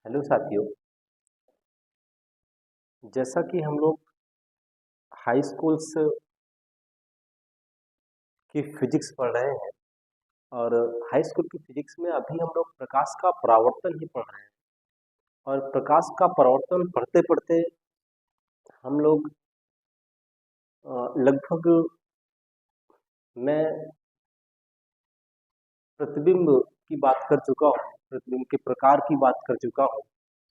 Hello साथियों। जैसा कि हम लोग हाई स्कूल्स की फिजिक्स पढ़ रहे हैं और हाई स्कूल की फिजिक्स में अभी हम लोग प्रकाश का परावर्तन ही पढ़ रहे हैं। और प्रकाश का परावर्तन पढ़ते पढ़ते हम लोग लगभग मैं प्रतिबिंब की बात कर चुका हूँ, प्रतिबिंब के प्रकार की बात कर चुका हूँ।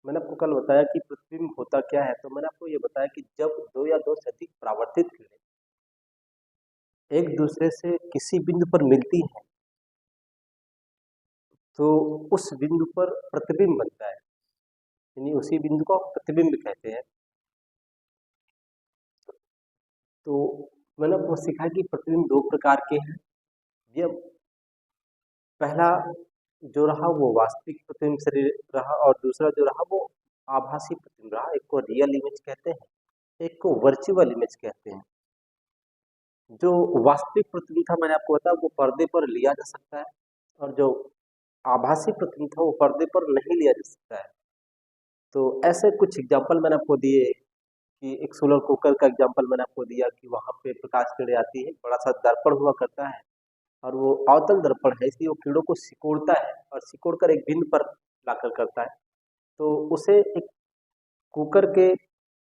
मैंने आपको कल बताया कि प्रतिबिंब होता क्या है। तो मैंने आपको ये बताया कि जब दो या दो से अधिक परावर्तित किरणें एक दूसरे से किसी बिंदु पर मिलती हैं तो उस बिंदु पर प्रतिबिंब बनता है, यानी उसी बिंदु को हम प्रतिबिंब कहते हैं। तो मैंने आपको सिखाया कि प्रतिबिंब दो प्रकार के हैं। ये पहला जो रहा वो वास्तविक प्रतिबिंब से रहा और दूसरा जो रहा वो आभासी प्रतिबिंब रहा। एक को रियल इमेज कहते हैं, एक को वर्चुअल इमेज कहते हैं। जो वास्तविक प्रतिबिंब था मैंने आपको बताया वो पर्दे पर लिया जा सकता है और जो आभासी प्रतिबिंब था वो पर्दे पर नहीं लिया जा सकता है। तो ऐसे कुछ एग्जाम्पल मैंने आपको दिए कि एक सोलर कुकर का एग्जाम्पल मैंने आपको दिया कि वहाँ पे प्रकाश किरणें आती है, बड़ा सा दर्पण हुआ करता है और वो अवतल दर्पण है इसलिए वो किरणों को सिकोड़ता है और सिकोड़ कर एक बिंदु पर लाकर करता है। तो उसे एक कुकर के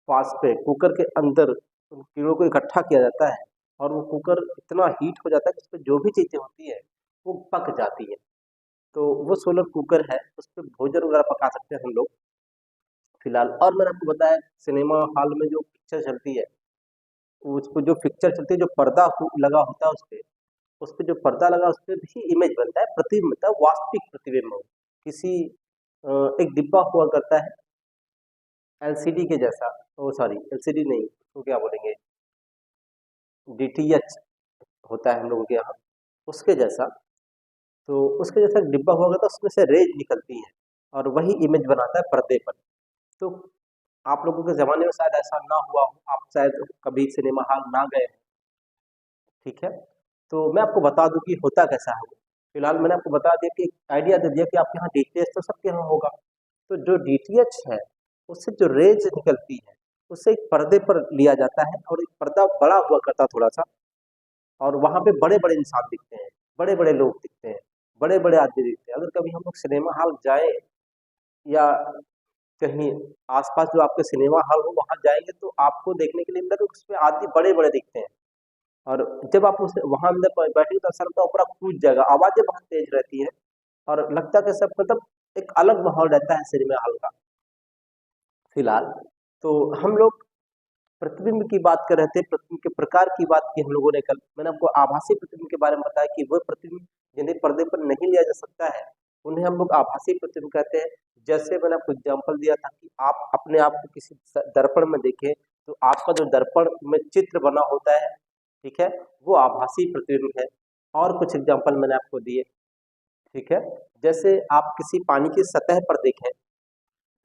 पास पे कुकर के अंदर उन किरणों को इकट्ठा किया जाता है और वो कुकर इतना हीट हो जाता है कि उसमें जो भी चीज़ें होती है वो पक जाती है। तो वो सोलर कुकर है, उस पर भोजन वगैरह पका सकते हैं हम लोग फिलहाल। और मैंने आपको बताया सिनेमा हॉल में जो पिक्चर चलती है उसको जो पिक्चर चलती है जो पर्दा लगा होता है उस पे जो पर्दा लगा उस पे भी इमेज बनता है, प्रतिबिंब बनता है, वास्तविक प्रतिबिंब किसी एक डिब्बा हुआ करता है एलसीडी के जैसा। ओ सॉरी, एलसीडी नहीं, उसको क्या बोलेंगे, डीटीएच होता है हम लोगों के यहाँ, उसके जैसा। तो उसके जैसा एक डिब्बा हुआ करता है, उसमें से रेज निकलती है और वही इमेज बनाता है पर्दे पर। तो आप लोगों के ज़माने में शायद ऐसा ना हुआ हो, आप शायद कभी सिनेमा हॉल ना गए हों, ठीक है। तो मैं आपको बता दूं कि होता कैसा है। फिलहाल मैंने आपको बता दिया कि आइडिया दे दिया कि आपके यहाँ डीटीएच तो सबके यहाँ होगा। तो जो डीटीएच है उससे जो रेज निकलती है उसे एक पर्दे पर लिया जाता है और एक पर्दा बड़ा हुआ करता थोड़ा सा और वहाँ पे बड़े बड़े इंसान दिखते हैं, बड़े बड़े लोग दिखते हैं, बड़े बड़े आदमी दिखते हैं। अगर कभी हम लोग सिनेमा हॉल जाए या कहीं आसपास जो आपके सिनेमा हॉल हो वहां जाएंगे तो आपको देखने के लिए अंदर उसमें आदमी बड़े बड़े दिखते हैं। और जब आप उस वहां अंदर बैठेंगे तो ऐसा लगता है ऊपर आप कूद जाएगा, आवाजें बहुत तेज रहती हैं और लगता है कि सब मतलब एक अलग माहौल रहता है सिनेमा हॉल का फिलहाल। तो हम लोग प्रतिबिंब की बात कर रहे थे, प्रतिबिंब के प्रकार की बात की हम लोगों ने कल। मैंने आपको आभासी प्रतिबिंब के बारे में बताया कि वो प्रतिबिंब जिन्हें पर्दे पर नहीं लिया जा सकता है उन्हें हम लोग आभासी प्रतिबिंब कहते हैं। जैसे मैंने आपको एग्जाम्पल दिया था कि आप अपने आप को किसी दर्पण में देखें तो आपका जो दर्पण में चित्र बना होता है, ठीक है, वो आभासी प्रतिबिंब है। और कुछ एग्जाम्पल मैंने आपको दिए, ठीक है। जैसे आप किसी पानी की सतह पर देखें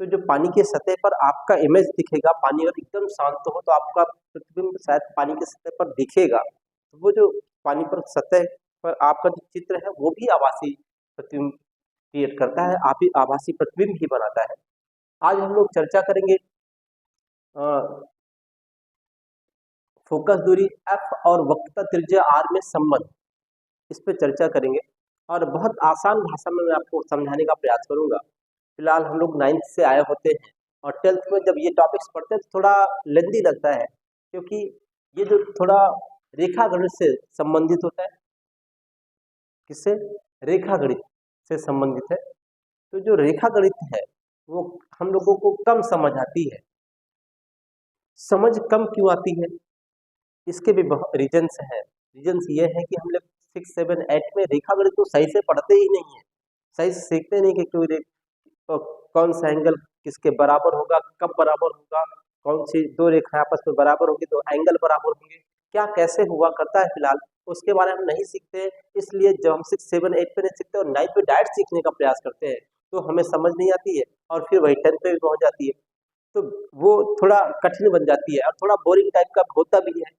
तो जो पानी की सतह पर आपका इमेज दिखेगा, पानी अगर एकदम शांत हो तो आपका प्रतिबिंब शायद पानी की सतह पर दिखेगा। तो वो जो पानी पर सतह पर आपका जो चित्र है वो भी आभासी प्रतिबिंब क्रिएट करता है, आप ही आभासी प्रतिबिंब ही बनाता है। आज हम लोग चर्चा करेंगे फोकस दूरी एफ और वक्रता त्रिज्या आर में संबंध, इस पे चर्चा करेंगे और बहुत आसान भाषा में मैं आपको समझाने का प्रयास करूंगा। फिलहाल हम लोग 9th से आए होते हैं और 12th में जब ये टॉपिक्स पढ़ते हैं तो थोड़ा लेंदी लगता है क्योंकि ये जो थोड़ा रेखा गणित से संबंधित होता है। किससे? रेखा गणित से संबंधित है। तो जो रेखा गणित है वो हम लोगों को कम समझ आती है। समझ कम क्यों आती है? इसके भी बहुत रीजन्स हैं। रीजन्स ये है कि हम लोग 6, 7, 8 में रेखा गणित को सही से पढ़ते ही नहीं है, सही से सीखते नहीं कि क्यों तो कौन सा एंगल किसके बराबर होगा, कब बराबर होगा, कौन सी दो रेखाएं आपस में बराबर होगी तो एंगल बराबर होंगे, क्या कैसे हुआ करता है फिलहाल उसके बारे में हम नहीं सीखते। इसलिए जब हम 6, 7, 8 पे नहीं सीखते और 9 पे डायरेक्ट सीखने का प्रयास करते हैं तो हमें समझ नहीं आती है और फिर वही 10 पे भी पहुंच जाती है। तो वो थोड़ा कठिन बन जाती है और थोड़ा बोरिंग टाइप का होता भी है।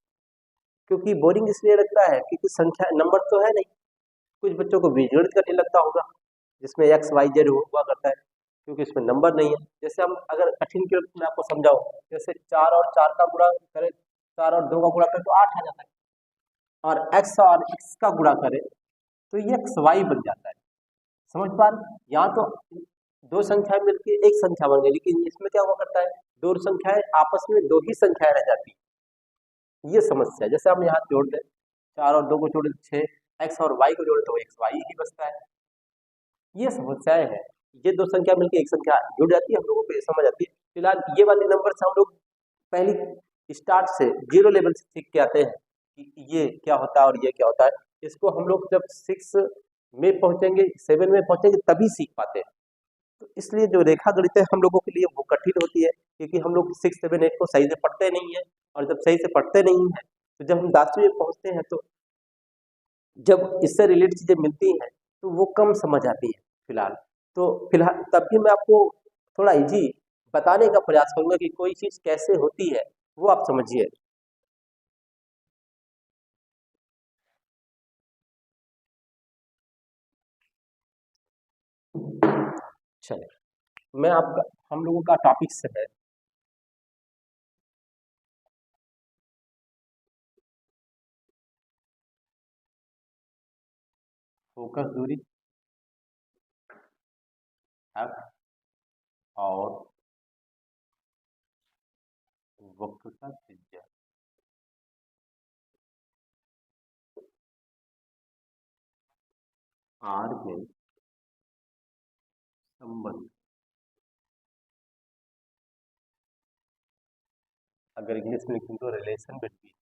क्योंकि बोरिंग इसलिए लगता है क्योंकि संख्या नंबर तो है नहीं। कुछ बच्चों को बीजगणित कठिन लगता होगा जिसमें एक्स वाई जेड हुआ करता है, क्योंकि इसमें नंबर नहीं है। जैसे हम अगर कठिन के रूप में आपको समझाओ, जैसे 4 और 4 का गुणा करें, 4 और 2 का गुणा करें तो 8 आ जाता है, और x और x का गुणा करें तो ये xy बन जाता है। समझ पा रहे? यहाँ तो दो संख्याएं मिलकर एक संख्या बन गई, लेकिन इसमें क्या हुआ करता है, दो संख्याएं आपस में दो ही संख्याएं रह जाती है। ये समस्या है। जैसे हम यहाँ जोड़ दें, 4 और 2 को जोड़े तो 6, x और y को जोड़े तो xy ही बचता है। ये समस्याएं हैं। ये दो संख्या मिलकर एक संख्या जुड़ जाती है, हम लोगों को ये समझ आती है। फिलहाल ये वाले नंबर से हम लोग पहली स्टार्ट से जीरो लेवल से सीख के आते हैं कि ये क्या होता है और ये क्या होता है। इसको हम लोग जब 6 में पहुंचेंगे, 7 में पहुंचेंगे, तभी सीख पाते हैं। तो इसलिए जो रेखा गणित है हम लोगों के लिए वो कठिन होती है, क्योंकि हम लोग 6, 7, 8 को सही से पढ़ते नहीं है। और जब सही से पढ़ते नहीं है तो जब हम 10वीं में पहुंचते हैं तो जब इससे रिलेटेड चीजें मिलती हैं तो वो कम समझ आती है फिलहाल। तो फिलहाल तब भी मैं आपको थोड़ा इजी बताने का प्रयास करूंगा कि कोई चीज कैसे होती है, वो आप समझिए। चलिए, मैं आपका हम लोगों का टॉपिक से है फोकस दूरी एफ और वक्रता त्रिज्या। आर में संबंध, अगर इंग्लिश में लिखूं तो relation between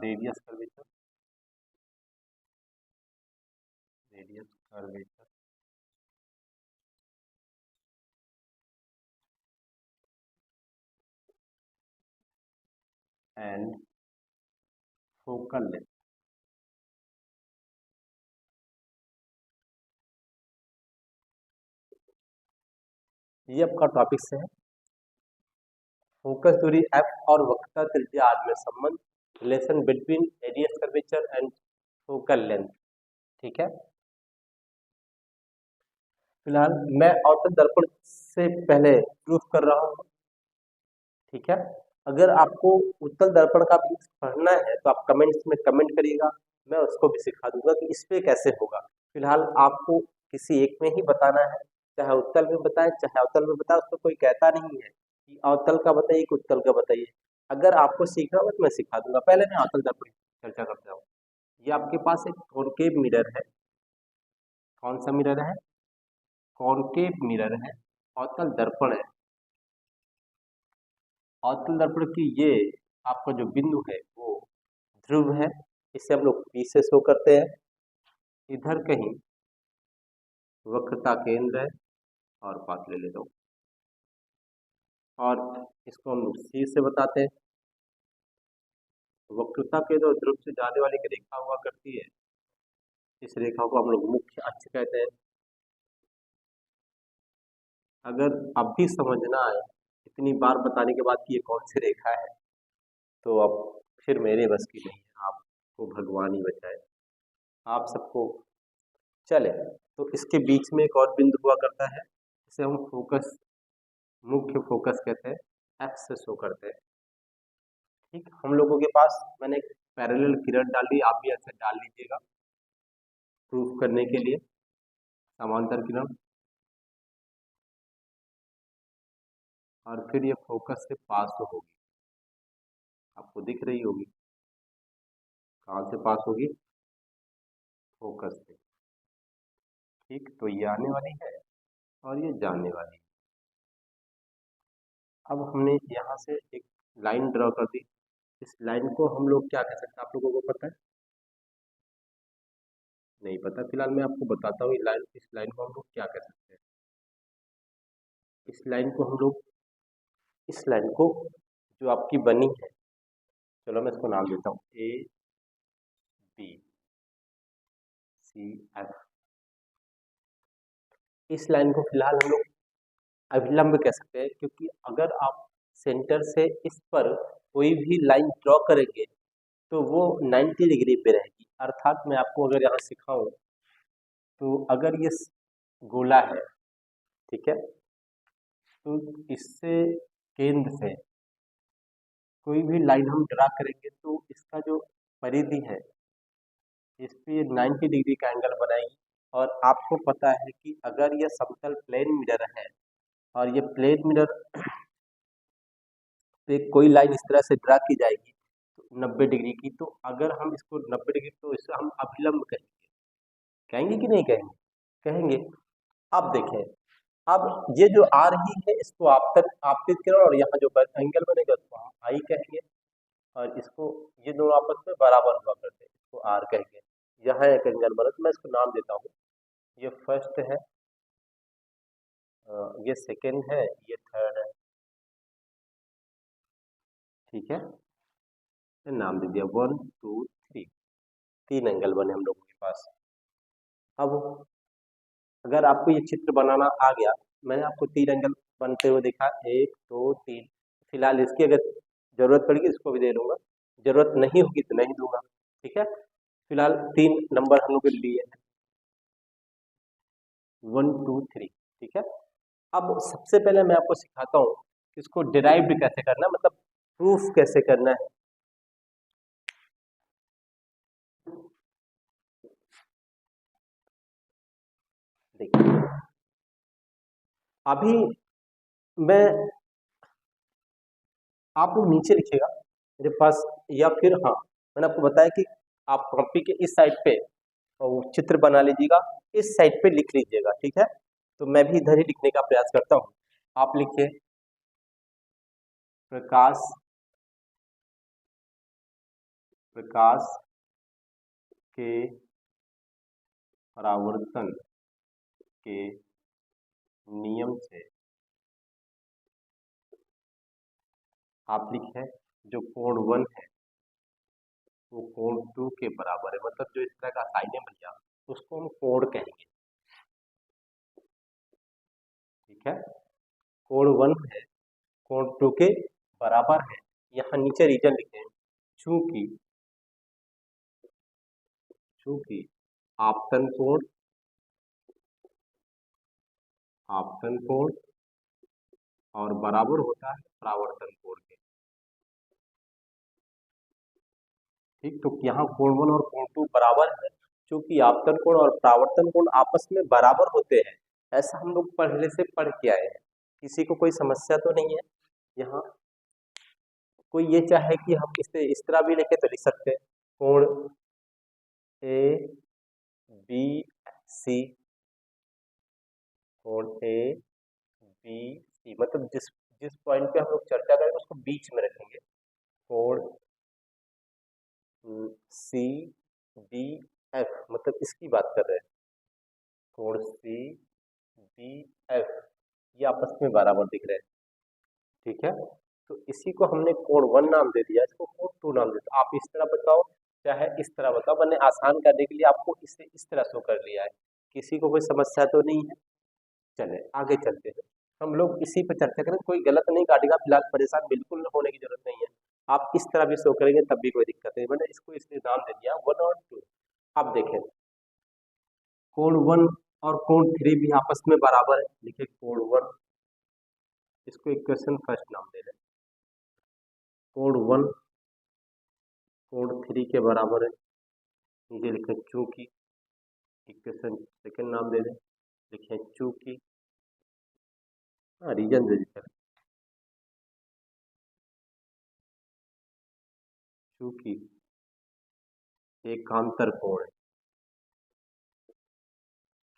radius curvature and focal length. ये आपका टॉपिक से है, फोकस दूरी एफ और वक्रता त्रिज्या आदि में संबंध, relation between radius curvature and focal length. ठीक है, फिलहाल मैं अवतल दर्पण से पहले प्रूफ कर रहा हूँ। ठीक है, अगर आपको उत्तल दर्पण का भी पढ़ना है तो आप कमेंट्स में कमेंट करिएगा, मैं उसको भी सिखा दूंगा कि इस पे कैसे होगा। फिलहाल आपको किसी एक में ही बताना है, चाहे उत्तल में बताए चाहे अवतल में बताए, उसको कोई कहता नहीं है कि अवतल का बताइए कि उत्तल का बताइए। अगर आपको सीखना होगा तो मैं सिखा दूंगा। पहले मैं अवतल दर्पण की चर्चा करता हूँ। ये आपके पास एक कॉनकेव मिरर है। कौन सा मिरर है? कॉनकेव मिरर है, अवतल दर्पण है। अवतल दर्पण की ये आपका जो बिंदु है वो ध्रुव है, इसे हम लोग P से शो करते हैं। इधर कहीं वक्रता केंद्र है, और पाथ ले लेता हूँ, और इसको हम लोग C से बताते हैं। वक्रता केंद्र और ध्रुव से जाने वाली एक रेखा हुआ करती है, इस रेखा को हम लोग मुख्य अक्ष कहते हैं। अगर अब भी समझ ना आए इतनी बार बताने के बाद कि ये कौन सी रेखा है, तो अब फिर मेरे बस की नहीं है, आपको भगवान ही बचाए आप सबको। चले, तो इसके बीच में एक और बिंदु हुआ करता है, जिसे हम फोकस, मुख्य फोकस कहते हैं, एफ से शो करते हैं। ठीक, हम लोगों के पास मैंने एक पैरेलल किरण डाल दी, आप भी ऐसे डाल लीजिएगा प्रूफ करने के लिए। समांतर किरण, और फिर ये फोकस से पास होगी, आपको दिख रही होगी। कहाँ से पास होगी? फोकस से। ठीक, तो ये आने वाली है और ये जाने वाली है। अब हमने यहाँ से एक लाइन ड्रॉ कर दी। इस लाइन को हम लोग क्या कह सकते हैं, आप लोगों को पता है? नहीं पता? फिलहाल मैं आपको बताता हूँ, इस लाइन को हम लोग क्या कह सकते हैं। इस लाइन को हम लोग, इस लाइन को जो आपकी बनी है, चलो मैं इसको नाम देता हूँ ABCF। इस लाइन को फिलहाल हम लोग अभिलंब कह सकते हैं, क्योंकि अगर आप सेंटर से इस पर कोई भी लाइन ड्रॉ करेंगे तो वो 90 डिग्री पे रहेगी। अर्थात मैं आपको अगर यहाँ सिखाऊं तो अगर ये गोला है, ठीक है, तो इससे केंद्र से कोई भी लाइन हम ड्रा करेंगे तो इसका जो परिधि है इस पे ये 90 डिग्री का एंगल बनाएगी। और आपको पता है कि अगर ये समतल प्लेन मिरर है और ये प्लेन मिरर पे कोई लाइन इस तरह से ड्रा की जाएगी तो 90 डिग्री की, तो अगर हम इसको 90 डिग्री, तो इसे हम अभिलंब कहेंगे। कहेंगे कि नहीं कहेंगे? कहेंगे। अब देखें, अब ये जो आ रही है इसको आपतित किरण और यहाँ जो एंगल बनेगा उसको हम आई कहेंगे, और इसको ये दोनों आपस में बराबर हुआ करते हैं, इसको आर कहेंगे। यहाँ एक एंगल बना तो मैं इसको नाम देता हूँ, ये फर्स्ट है, ये सेकेंड है, ये थर्ड है, ठीक है, नाम दे दिया 1 2 3। 3 एंगल बने हम लोगों के पास। अब अगर आपको ये चित्र बनाना आ गया, मैंने आपको 3 एंगल बनते हुए देखा, 1 2 3। फिलहाल इसकी अगर जरूरत पड़ेगी इसको भी दे दूंगा, जरूरत नहीं होगी तो नहीं दूंगा, ठीक है। फिलहाल 3 नंबर हम लोग लिए हैं, 1 2 3, ठीक है। अब सबसे पहले मैं आपको सिखाता हूँ कि इसको डिराइव्ड कैसे करना है, मतलब प्रूफ कैसे करना है। देखिए, अभी मैं, आप लोग नीचे लिखिएगा मेरे पास, या फिर हाँ, मैंने आपको बताया कि आप कॉपी के इस साइड पे चित्र बना लीजिएगा, इस साइड पे लिख लीजिएगा, ठीक है। तो मैं भी इधर ही लिखने का प्रयास करता हूँ। आप लिखिए प्रकाश के परावर्तन के नियम से आप लिखे जो कोण 1 है वो कोण 2 के बराबर है, मतलब जो इस तरह का साइन है भैया उसको हम कोण कहेंगे, ठीक है। कोण 1 है, कोण 2 के बराबर है। यहाँ नीचे रीजन लिखे, चूंकि आपतन कोण और बराबर होता है परावर्तन कोण के, ठीक। तो यहाँ कोण 1 और कोण 2 बराबर है, क्योंकि आपतन कोण और परावर्तन कोण आपस में बराबर होते हैं। ऐसा हम लोग पहले से पढ़ के आए हैं, किसी को कोई समस्या तो नहीं है। यहाँ कोई ये चाहे कि हम इसे इस तरह भी लिखे तो लिख सकते हैं, कोण ए बी सी, कोण ए बी सी, मतलब जिस जिस पॉइंट पे हम लोग चर्चा करेंगे उसको बीच में रखेंगे। कोण सी डी एफ, मतलब इसकी बात कर रहे हैं, कोण सी डी एफ ये आपस में बराबर दिख रहे हैं, ठीक है। तो इसी को हमने कोण 1 नाम दे दिया, इसको कोण 2 नाम दे दिया। आप इस तरह बताओ चाहे इस तरह बताओ, मैंने आसान करने के लिए आपको इसे इस तरह शो कर लिया है। किसी को कोई समस्या तो नहीं है? चले आगे चलते हैं, हम लोग इसी पर चर्चा करें, कोई गलत नहीं काटेगा। फिलहाल परेशान बिल्कुल होने की जरूरत नहीं है, आप इस तरह भी शो करेंगे तब भी कोई दिक्कत नहीं। मैंने इसको इसलिए नाम दे दिया 1 और 2। अब देखें, कोण 1 और कोण 3 भी आपस में बराबर है, लिखे कोण 1, इसको इक्वेशन फर्स्ट नाम दे रहे हैं, कोण 1 कोण 3 के बराबर है, नीचे लिखे चूंकि, इक्वेशन सेकंड नाम दे दें, लिखे चूंकि, हाँ रीजन दे देते हैं, चूंकि एकांतर कोण है,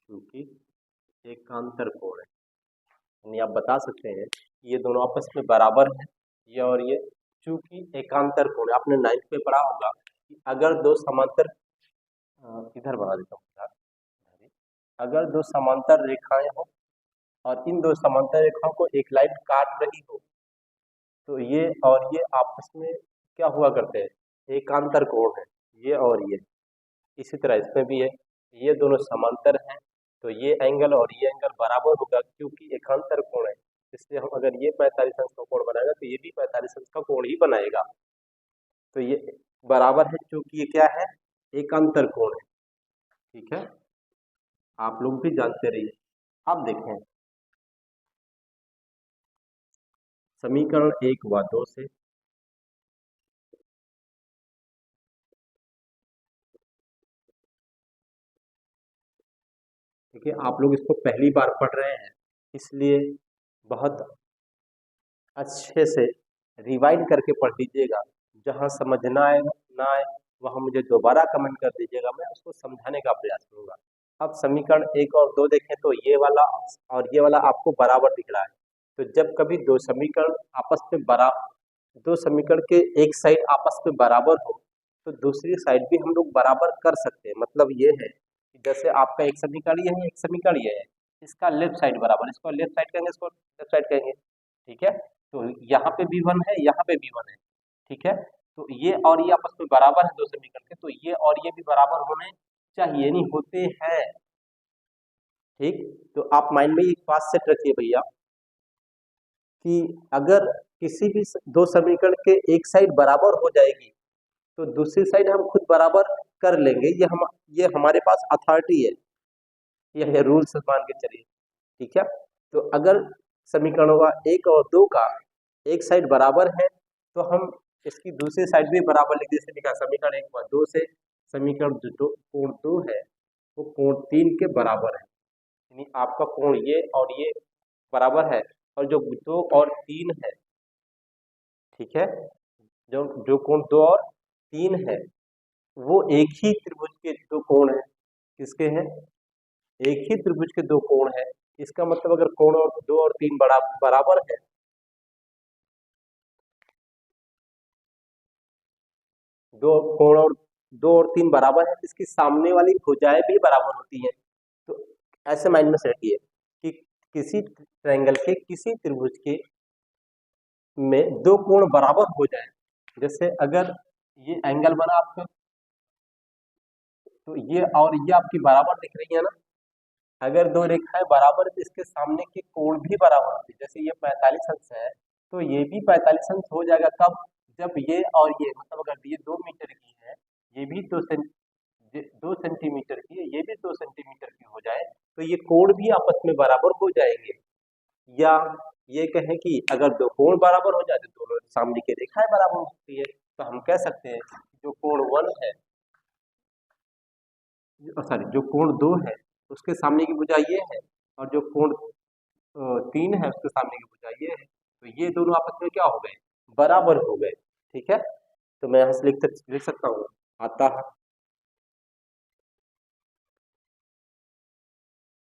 क्योंकि एकांतर कोण है, यानी आप बता सकते हैं ये दोनों आपस में बराबर है, ये और ये, चूंकि एकांतर कोण है। आपने 9th में पढ़ा होगा कि अगर दो समांतर, इधर बना देता हूँ, अगर दो समांतर रेखाएं हो और इन दो समांतर रेखाओं को एक लाइन काट रही हो तो ये और ये आपस में क्या हुआ करते हैं, एकांतर कोण है, ये और ये। इसी तरह इसमें भी है, ये दोनों समांतर हैं तो ये एंगल और ये एंगल बराबर होगा क्योंकि एकांतर कोण है। इसलिए हम अगर ये 45 अंश का कोण बनाएगा तो ये भी 45 अंश का कोण ही बनाएगा। तो ये बराबर है क्योंकि ये क्या है, एक अंतर कोण है। ठीक है, आप लोग भी जानते रहिए। अब देखें समीकरण 1 व 2 से देखिए, आप लोग इसको पहली बार पढ़ रहे हैं, इसलिए बहुत अच्छे से रिवाइंड करके पढ़ लीजिएगा। जहाँ समझ ना आए वहाँ मुझे दोबारा कमेंट कर दीजिएगा, मैं उसको समझाने का प्रयास करूंगा। अब समीकरण 1 और 2 देखें तो ये वाला और ये वाला आपको बराबर दिख रहा है। तो जब कभी दो समीकरण के एक साइड आपस में बराबर हो तो दूसरी साइड भी हम लोग बराबर कर सकते हैं। मतलब ये है कि जैसे आपका एक समीकरण ये है, एक समीकरण ये है, इसका लेफ्ट साइड बराबर, इसको लेफ्ट साइड कहेंगे, इसको लेफ्ट साइड कहेंगे। ठीक है, तो यहाँ पे V1 है, यहाँ पे V1 है। ठीक है, तो ये और ये आपस में बराबर है दो समीकरण के, तो ये और ये भी बराबर होने चाहिए, नहीं होते हैं। ठीक, तो आप माइंड में एक बात सेट रखिए भैया कि अगर किसी भी दो समीकरण के एक साइड बराबर हो जाएगी तो दूसरी साइड हम खुद बराबर कर लेंगे। ये हमारे पास अथॉरिटी है, ये है रूल्स मान के चलिए। ठीक है, तो अगर समीकरणों का 1 और 2 का एक साइड बराबर है तो हम इसकी दूसरी साइड भी बराबर लिख जैसे लिखा समीकरण 1 व 2 से समीकरण जो कोण 2 है वो कोण 3 के बराबर है। यानी आपका कोण ये और ये बराबर है, और जो 2 और 3 है, ठीक है, जो जो कोण 2 और 3 है वो एक ही त्रिभुज के दो कोण है। किसके हैं? एक ही त्रिभुज के दो कोण है। इसका मतलब अगर कोण और 2 और 3 बराबर है, दो कोण और 2 और 3 बराबर है, इसकी सामने वाली भुजाएं भी बराबर होती हैं। तो ऐसे माइंड में रखिए कि किसी ट्रायंगल के किसी त्रिभुज के में दो कोण बराबर हो जाए, जैसे अगर ये एंगल बना आपका तो ये और ये आपकी बराबर दिख रही है ना। अगर दो रेखाएं बराबर है तो इसके सामने के कोण भी बराबर होते हैं। जैसे ये 45 अंश है तो ये भी 45 अंश हो जाएगा। कब? जब ये और ये मतलब अगर ये 2 मीटर की है, ये भी 2 सेंटीमीटर की है, ये भी 2 सेंटीमीटर की हो जाए तो ये कोण भी आपस में बराबर हो जाएंगे। या ये कहें कि अगर दो कोण बराबर हो जाए तो दोनों सामने की रेखाएं बराबर हो सकती है। तो हम कह सकते हैं जो कोण 1 है, सॉरी जो कोण 2 है उसके सामने की भुजा ये है, और जो कोण 3 है उसके सामने की भुजा ये है। तो ये दोनों आपस में क्या हो गए? बराबर हो गए। ठीक है, तो मैं यहाँ से लिख सकता हूँ आता है,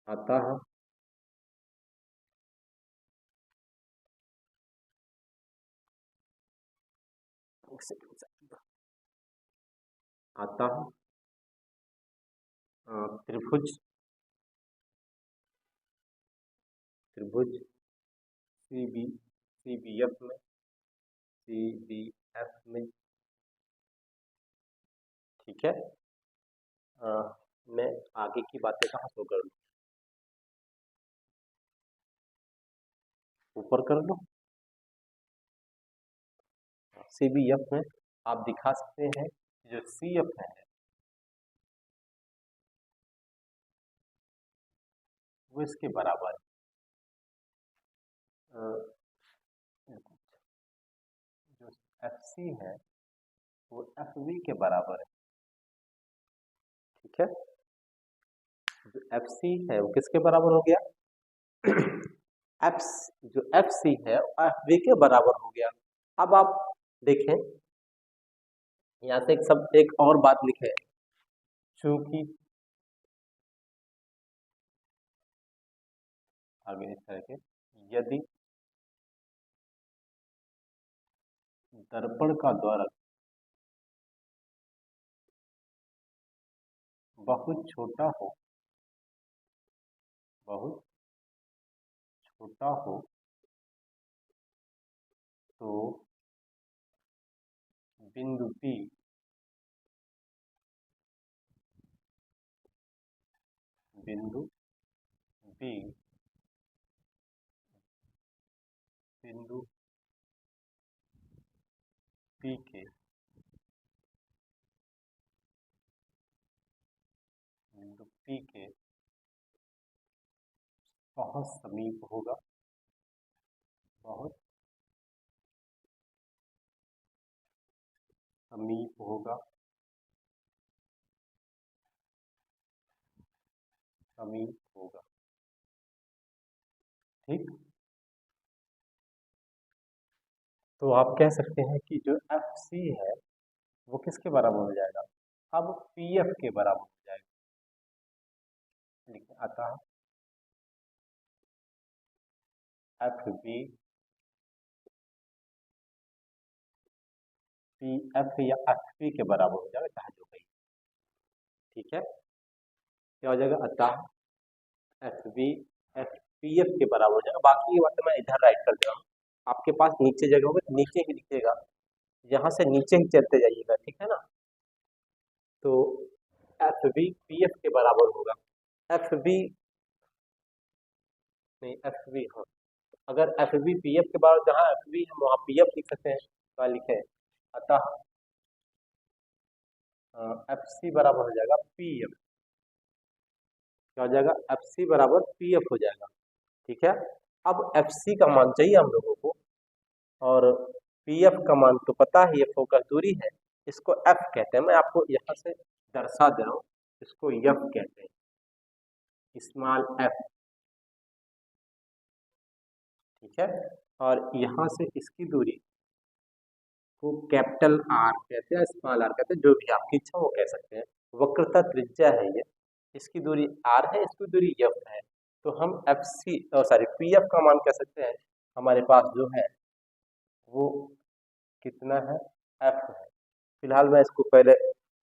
आता है आता है त्रिभुज त्रिभुज सीबीएफ में सीबीएफ में ठीक है। अ, मैं आगे की बातें कहाँ शो कर लूँ? ऊपर कर लूँ? सीबीएफ में आप दिखा सकते हैं जो सीएफ है वो इसके बराबर है। जो एफ सी है वो एफ वी के बराबर है। ठीक है, जो एफ सी है वो किसके बराबर हो गया? एफ जो एफ सी है एफ वी के बराबर हो गया। अब आप देखें यहाँ से एक और बात लिखे, चूंकि आगे इस तरह के यदि दर्पण का द्वारक बहुत छोटा हो, बहुत छोटा हो तो बिंदु P बिंदु B बिंदु P के बहुत समीप होगा, बहुत समीप होगा, समीप होगा। ठीक, तो आप कह सकते हैं कि जो FC है वो किसके बराबर हो जाएगा, अब PF के बराबर हो जाएगा। लिखिए आता है FB PF या FP के बराबर हो जाएगा, चाहे जो कहीं। ठीक है, क्या हो जाएगा, अतः FB PF के बराबर हो जाएगा। बाकी ये बात मैं इधर राइट कर दे रहा हूँ, आपके पास नीचे जगह होगा तो नीचे ही लिखिएगा, यहाँ से नीचे ही चलते जाइएगा, ठीक है ना। तो FB PF के बराबर होगा, FB नहीं FB, हाँ अगर FB PF के बराबर, जहाँ FB हम वहाँ PF लिख सकते हैं, तो लिखे अतः FC बराबर हो जाएगा PF, क्या हो जाएगा, FC बराबर PF हो जाएगा। ठीक है, अब FC का मान चाहिए हम लोगों को, और PF का मान तो पता ही है, फोकस दूरी है, इसको F कहते हैं। मैं आपको यहाँ से दर्शा दे रहा हूँ, इसको F कहते हैं, स्मॉल f। ठीक है, और यहाँ से इसकी दूरी को कैपिटल R कहते हैं, स्मॉल r कहते हैं, जो भी आपकी इच्छा वो कह सकते हैं। वक्रता त्रिज्या है ये, इसकी दूरी R है, इसकी दूरी F है, तो हम PF का मान कह सकते हैं, हमारे पास जो है वो कितना है, F है। फिलहाल मैं इसको पहले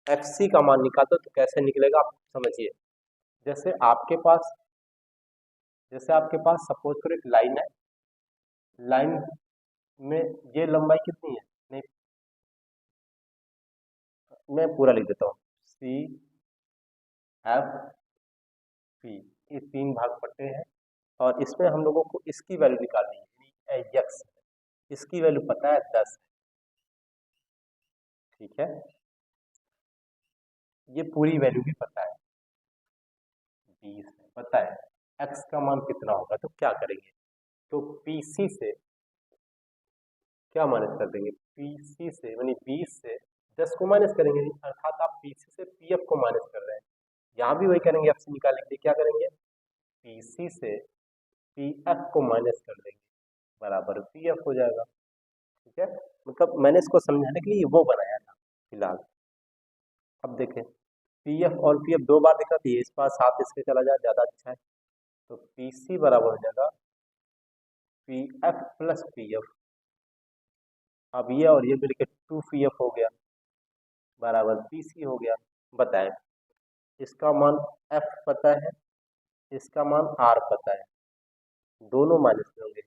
FC का मान निकालता हूं, तो कैसे निकलेगा आप समझिए। जैसे आपके पास सपोज करो एक लाइन है, लाइन में ये लंबाई कितनी है, नहीं मैं पूरा लिख देता हूँ, CFP, ये 3 भाग पट्टे हैं, और इसमें हम लोगों को इसकी वैल्यू निकालनी है, x, इसकी वैल्यू पता है 10 है। ठीक है, ये पूरी वैल्यू भी पता है 20 है, पता है x का मान कितना होगा, तो क्या करेंगे, तो PC से क्या माइनस कर देंगे, PC से यानी 20 से 10 को माइनस करेंगे, अर्थात आप PC से PF को माइनस कर रहे हैं। यहाँ भी वही करेंगे, FC निकालने के लिए क्या करेंगे, PC से PF को माइनस कर देंगे, बराबर PF हो जाएगा। ठीक है, मतलब मैंने इसको समझाने के लिए वो बनाया था फिलहाल। अब देखें, PF और PF 2 बार दिखा थी, इस पास साथ इसके चला जाए ज़्यादा अच्छा है, तो PC बराबर हो जाएगा PF प्लस PF। अब ये और ये मिलकर 2PF हो गया, बराबर PC हो गया। बताएं, इसका मान F पता है, इसका मान R पता है, दोनों माइनस में होंगे,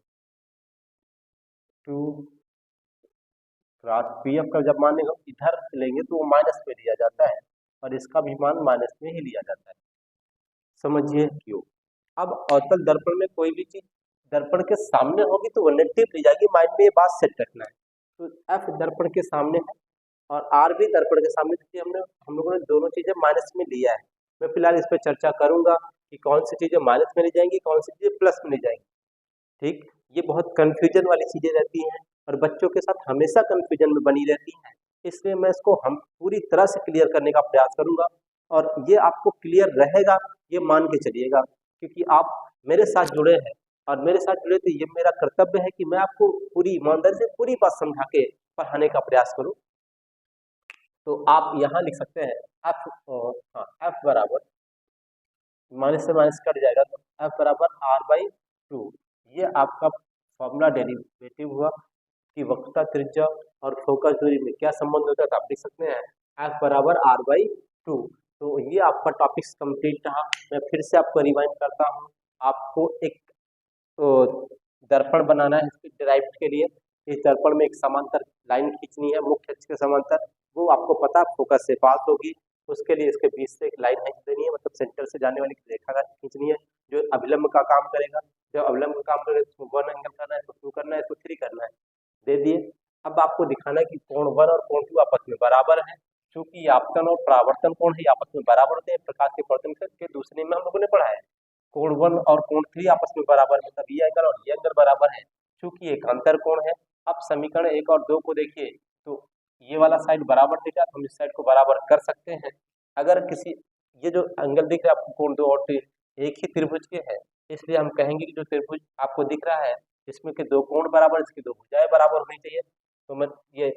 2 क्रॉस PF का जब मान इधर लेंगे तो वो माइनस में लिया जाता है, और इसका भी मान माइनस में ही लिया जाता है। समझिए क्यों। अब अवतल दर्पण में कोई भी चीज दर्पण के सामने होगी तो वो नेगेटिव ली जाएगी, माइंड में ये बात सेट रखना है। तो F दर्पण के सामने है और R भी दर्पण के सामने, क्योंकि हम लोगों ने दोनों चीजें माइनस में लिया है। मैं फिलहाल इस पर चर्चा करूंगा कि कौन सी चीजें माइनस में ली जाएंगी, कौन सी चीजें प्लस में ली जाएंगी। ठीक, ये बहुत कंफ्यूजन वाली चीजें रहती हैं और बच्चों के साथ हमेशा कंफ्यूजन में बनी रहती हैं, इसलिए मैं इसको हम पूरी तरह से क्लियर करने का प्रयास करूंगा, और ये आपको क्लियर रहेगा ये मान के चलिएगा, क्योंकि आप मेरे साथ जुड़े हैं, और मेरे साथ जुड़े तो ये मेरा कर्तव्य है कि मैं आपको पूरी ईमानदारी से पूरी बात समझा के पढ़ाने का प्रयास करूं। तो आप यहाँ लिख सकते हैं F बराबर माइनस से माइनस कट जाएगा, तो F बराबर R/2। ये आपका फॉर्मूला डेरिवेटिव हुआ कि वक्रता त्रिज्या और फोकस दूरी में क्या संबंध होता है, तो आप लिख सकते हैं F बराबर R/2। तो ये आपका टॉपिक्स कंप्लीट रहा। मैं फिर से आपको रिवाइंड करता हूँ, आपको एक दर्पण बनाना है, इसके डिराइव के लिए इस दर्पण में एक समांतर लाइन खींचनी है, मुख्य अक्ष के समांतर, वो आपको पता फोकस से पास होगी, उसके लिए इसके बीच से एक लाइन खींच देनी है, मतलब सेंटर से जाने वाली रेखा खींचनी है, जो अभिलंब का काम करेगा। जब अभिलंब का काम करेगा इसको 1 एंगल करना है, इसको 2 करना है, इसको 3 करना है, दे दिए। अब आपको दिखाना है कि कोण 1 और कोण 2 आपस में बराबर है। चूंकि आपतन और परावर्तन कोण है आपस में बराबर होते हैं, प्रकाश के परावर्तन के दूसरे में हम लोगों ने पढ़ा है। कोण 1 और कोण 3 आपस में बराबर है, मतलब ये एंगल और ये एंगल बराबर है, चूंकि एक अंतर कोण है। अब समीकरण 1 और 2 को देखिए तो ये वाला साइड बराबर दिख रहा है, तो हम इस साइड को बराबर कर सकते हैं। अगर किसी ये जो एंगल दिख रहा है आपको कोण 2 और 3 एक ही त्रिभुज के हैं, इसलिए हम कहेंगे कि जो त्रिभुज आपको दिख रहा है इसमें के 2 कोण बराबर, इसकी 2 भुजाएं बराबर होनी चाहिए। तो मैं ये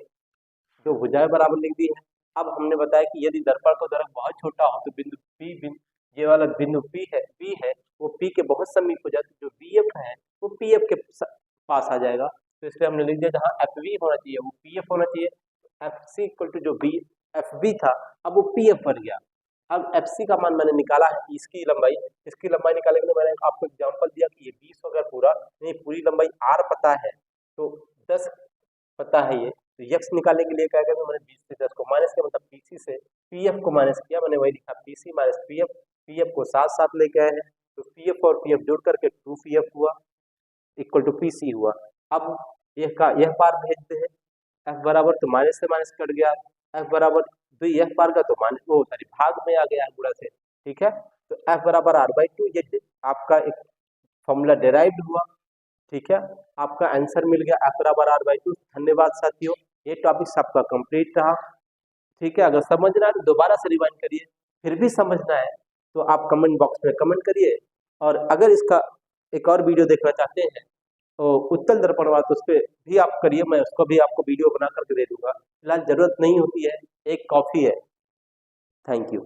2 भुजाएं बराबर लिख दी है। अब हमने बताया कि यदि दर्पण का दैर्घ्य बहुत छोटा हो तो बिंदु P, ये वाला बिंदु P है वो P के बहुत समीप हो जाए, तो जो BF है वो PF के पास आ जाएगा। तो इसलिए हमने लिख दिया जहाँ FV होना चाहिए वो PF होना चाहिए। FC इक्वल टू जो FB था अब वो PF बन गया। अब FC का मान मैंने निकाला है, इसकी लंबाई निकालने के लिए मैंने आपको एग्जांपल दिया कि ये 20 अगर पूरा नहीं, पूरी लंबाई R पता है तो 10 पता है ये, तो यक्स निकालने के लिए क्या करेंगे, मैंने 20 से 10 को माइनस किया, मतलब PC से PF को माइनस किया, मैंने वही लिखा PC माइनस PF को साथ साथ लेके आए हैं, तो PF और PF जोड़ करके 2PF हुआ इक्वल टू PC हुआ। अब यह पार भेजते हैं, F बराबर तो माइनस से माइनस कट गया, F बराबर 2 यह पार का तो माइनस वो सॉरी भाग में आ गया गुणा से, ठीक है। तो F बराबर R/2 ये आपका एक फॉर्मूला डेराइव्ड हुआ, ठीक है। आपका आंसर मिल गया F बराबर R/2। धन्यवाद साथियों, ये टॉपिक सबका कंप्लीट रहा, ठीक है। अगर समझना है तो दोबारा से रिवाइंड करिए, फिर भी समझना है तो आप कमेंट बॉक्स में कमेंट करिए। और अगर इसका एक और वीडियो देखना चाहते हैं तो उत्तल दर्पणवाद उस पर भी आप करिए, मैं उसको भी आपको वीडियो बना करके दे दूंगा। फिलहाल जरूरत नहीं होती है, एक कॉफी है। Thank you.